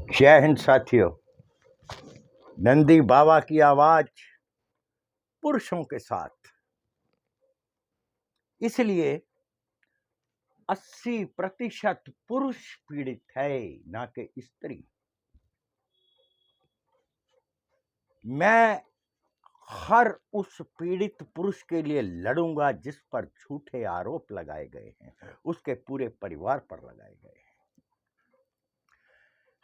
जय हिंद साथियों। नंदी बाबा की आवाज पुरुषों के साथ, इसलिए 80% पुरुष पीड़ित है, ना कि स्त्री। मैं हर उस पीड़ित पुरुष के लिए लड़ूंगा जिस पर झूठे आरोप लगाए गए हैं, उसके पूरे परिवार पर लगाए गए हैं।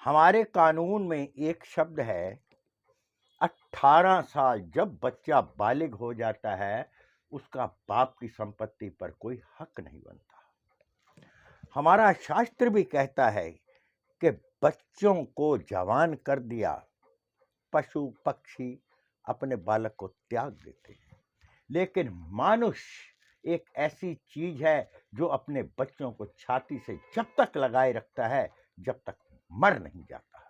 हमारे कानून में एक शब्द है, 18 साल जब बच्चा बालिग हो जाता है, उसका बाप की संपत्ति पर कोई हक नहीं बनता। हमारा शास्त्र भी कहता है कि बच्चों को जवान कर दिया, पशु पक्षी अपने बालक को त्याग देते हैं, लेकिन मनुष्य एक ऐसी चीज है जो अपने बच्चों को छाती से जब तक लगाए रखता है जब तक मर नहीं जाता।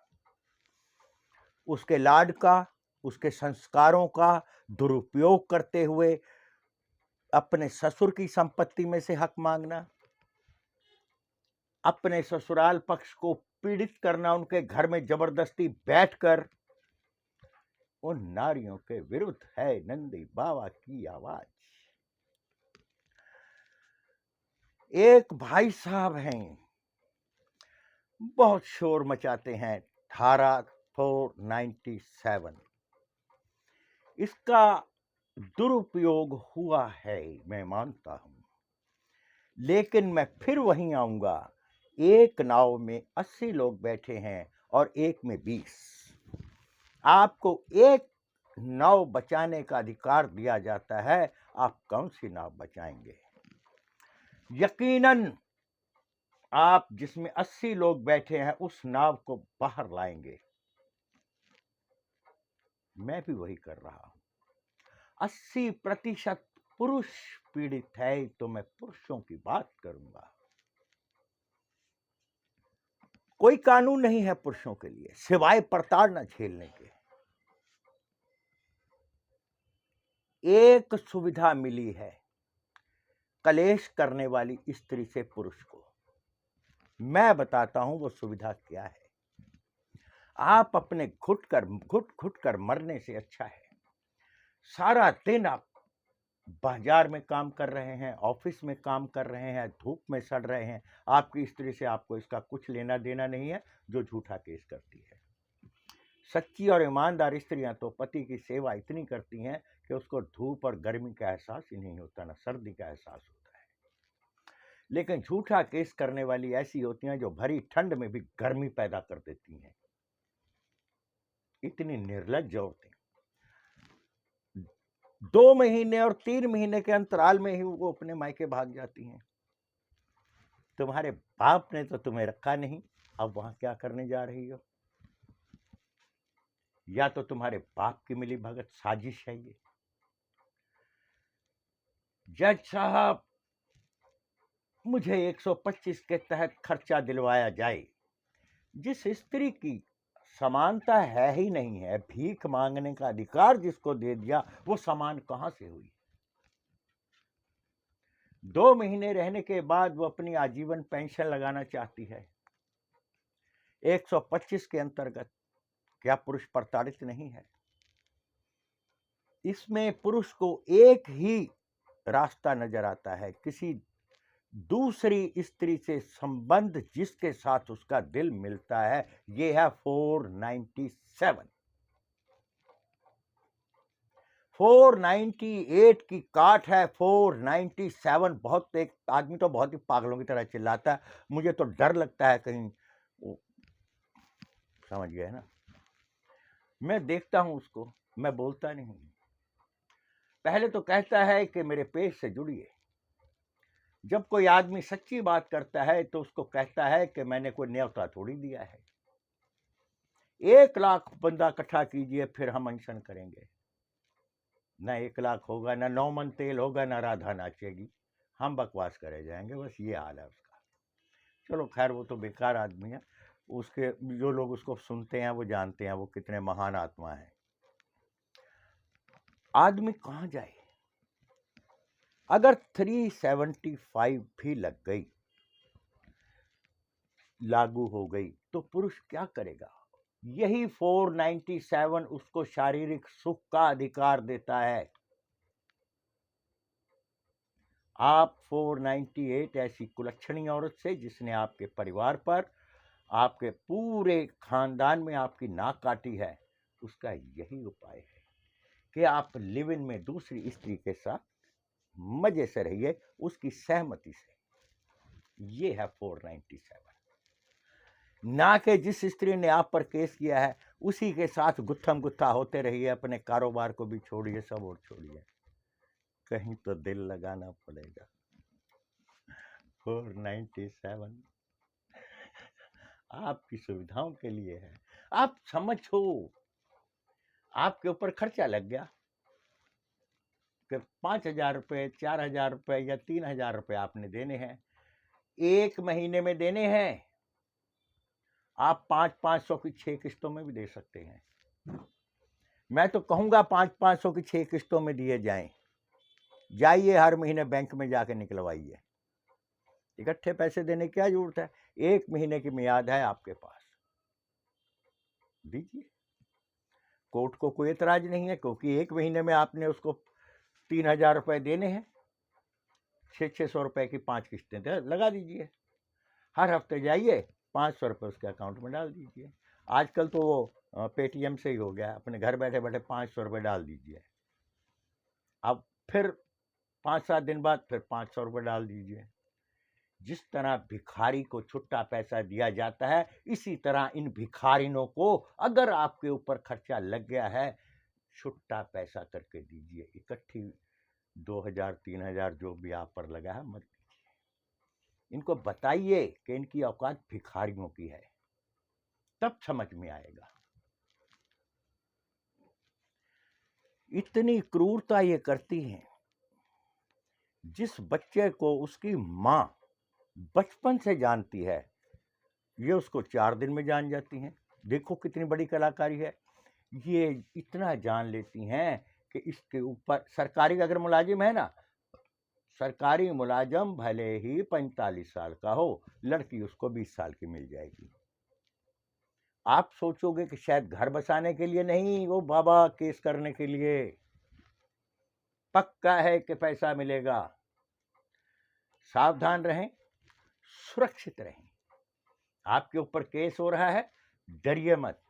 उसके लाड का, उसके संस्कारों का दुरुपयोग करते हुए अपने ससुर की संपत्ति में से हक मांगना, अपने ससुराल पक्ष को पीड़ित करना, उनके घर में जबरदस्ती बैठकर, उन नारियों के विरुद्ध है नंदी बाबा की आवाज। एक भाई साहब हैं, बहुत शोर मचाते हैं, धारा 497। इसका दुरुपयोग हुआ है, मैं मानता हूं, लेकिन मैं फिर वहीं आऊंगा। एक नाव में 80 लोग बैठे हैं और एक में 20। आपको एक नाव बचाने का अधिकार दिया जाता है, आप कौन सी नाव बचाएंगे? यकीनन आप जिसमें 80 लोग बैठे हैं उस नाव को बाहर लाएंगे। मैं भी वही कर रहा हूं। 80% पुरुष पीड़ित है, तो मैं पुरुषों की बात करूंगा। कोई कानून नहीं है पुरुषों के लिए सिवाय प्रताड़ना झेलने के। एक सुविधा मिली है कलेश करने वाली स्त्री से पुरुष को। मैं बताता हूं वो सुविधा क्या है। आप अपने घुट घुट कर मरने से अच्छा है सारा दिन आप बाजार में काम कर रहे हैं, ऑफिस में काम कर रहे हैं, धूप में सड़ रहे हैं, आपकी स्त्री से आपको इसका कुछ लेना देना नहीं है जो झूठा केस करती है। सच्ची और ईमानदार स्त्रियां तो पति की सेवा इतनी करती हैं कि उसको धूप और गर्मी का एहसास ही नहीं होता, ना सर्दी का एहसास होता है। लेकिन झूठा केस करने वाली ऐसी होती हैं जो भरी ठंड में भी गर्मी पैदा कर देती हैं। इतनी निर्लज्ज औरतें 2 महीने और 3 महीने के अंतराल में ही वो अपने मायके भाग जाती हैं। तुम्हारे बाप ने तो तुम्हें रखा नहीं, अब वहां क्या करने जा रही हो? या तो तुम्हारे बाप की मिली भगत साजिश है ये। जज साहब, मुझे 125 के तहत खर्चा दिलवाया जाए। जिस स्त्री की समानता है ही नहीं है, भीख मांगने का अधिकार जिसको दे दिया, वो समान कहां से हुई? 2 महीने रहने के बाद वो अपनी आजीवन पेंशन लगाना चाहती है। 125 के अंतर्गत क्या पुरुष प्रताड़ित नहीं है? इसमें पुरुष को एक ही रास्ता नजर आता है, किसी दूसरी स्त्री से संबंध जिसके साथ उसका दिल मिलता है। यह है 497। 498 की काट है, 497 बहुत। एक आदमी तो बहुत ही पागलों की तरह चिल्लाता है, मुझे तो डर लगता है कहीं समझ गए ना। मैं देखता हूं उसको, मैं बोलता नहीं। पहले तो कहता है कि मेरे पेट से जुड़िए। जब कोई आदमी सच्ची बात करता है तो उसको कहता है कि मैंने कोई न्योता थोड़ी दिया है। 1 लाख बंदा इकट्ठा कीजिए, फिर हम अनशन करेंगे। ना 1 लाख होगा, ना 9 मन तेल होगा, ना राधा नाचेगी, हम बकवास करे जाएंगे। बस ये हाल है उसका। चलो खैर, वो तो बेकार आदमी है। उसके जो लोग उसको सुनते हैं वो जानते हैं वो कितने महान आत्मा है। आदमी कहां जाए? अगर 375 भी लग गई, लागू हो गई, तो पुरुष क्या करेगा? यही 497 उसको शारीरिक सुख का अधिकार देता है। आप 498 ऐसी कुलच्छणी औरत से जिसने आपके परिवार पर, आपके पूरे खानदान में आपकी नाक काटी है, उसका यही उपाय है कि आप लिव इन में दूसरी स्त्री के साथ मजे से रहिए, उसकी सहमति से। ये है 497। ना कि जिस स्त्री ने आप पर केस किया है उसी के साथ गुत्थम गुत्था होते रहिए, अपने कारोबार को भी छोड़िए, सब और छोड़िए, कहीं तो दिल लगाना पड़ेगा। 497 आपकी सुविधाओं के लिए है। आप समझो, आपके ऊपर खर्चा लग गया कि 5,000 रुपये, 4,000 रुपये या 3,000 रुपये आपने देने हैं, 1 महीने में देने हैं। आप 500 की 6 किस्तों में भी दे सकते हैं। मैं तो कहूंगा 500 की 6 किस्तों में दिए जाएं। जाइए हर महीने बैंक में जाके निकलवाइए, इकट्ठे पैसे देने की क्या जरूरत है। 1 महीने की मियाद है आपके पास, दीजिए। कोर्ट को कोई एतराज नहीं है, क्योंकि 1 महीने में आपने उसको 3,000 रुपये देने हैं, 600 रुपये की 5 किस्तें लगा दीजिए। हर हफ्ते जाइए, 500 रुपये उसके अकाउंट में डाल दीजिए। आजकल तो वो पेटीएम से ही हो गया, अपने घर बैठे बैठे 500 रुपये डाल दीजिए। अब फिर 5-7 दिन बाद फिर 500 रुपये डाल दीजिए। जिस तरह भिखारी को छुट्टा पैसा दिया जाता है, इसी तरह इन भिखारिनों को अगर आपके ऊपर खर्चा लग गया है, छुट्टा पैसा करके दीजिए। इकट्ठी 2,000-3,000 जो भी आप पर लगा है मत दीजिए। इनको बताइए कि इनकी औकात भिखारियों की है, तब समझ में आएगा। इतनी क्रूरता ये करती हैं। जिस बच्चे को उसकी मां बचपन से जानती है, ये उसको 4 दिन में जान जाती हैं। देखो कितनी बड़ी कलाकारी है। ये इतना जान लेती हैं कि इसके ऊपर सरकारी अगर मुलाजिम है ना, सरकारी मुलाजिम भले ही 45 साल का हो, लड़की उसको 20 साल की मिल जाएगी। आप सोचोगे कि शायद घर बसाने के लिए नहीं, वो बाबा केस करने के लिए। पक्का है कि पैसा मिलेगा। सावधान रहें, सुरक्षित रहें। आपके ऊपर केस हो रहा है, डरिए मत।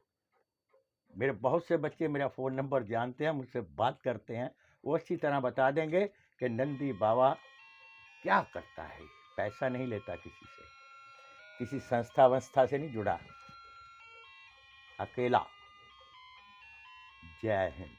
मेरे बहुत से बच्चे मेरा फ़ोन नंबर जानते हैं, मुझसे बात करते हैं, वो अच्छी तरह बता देंगे कि नंदी बाबा क्या करता है। पैसा नहीं लेता किसी से, किसी संस्था वंस्था से नहीं जुड़ा, अकेला। जय हिंद।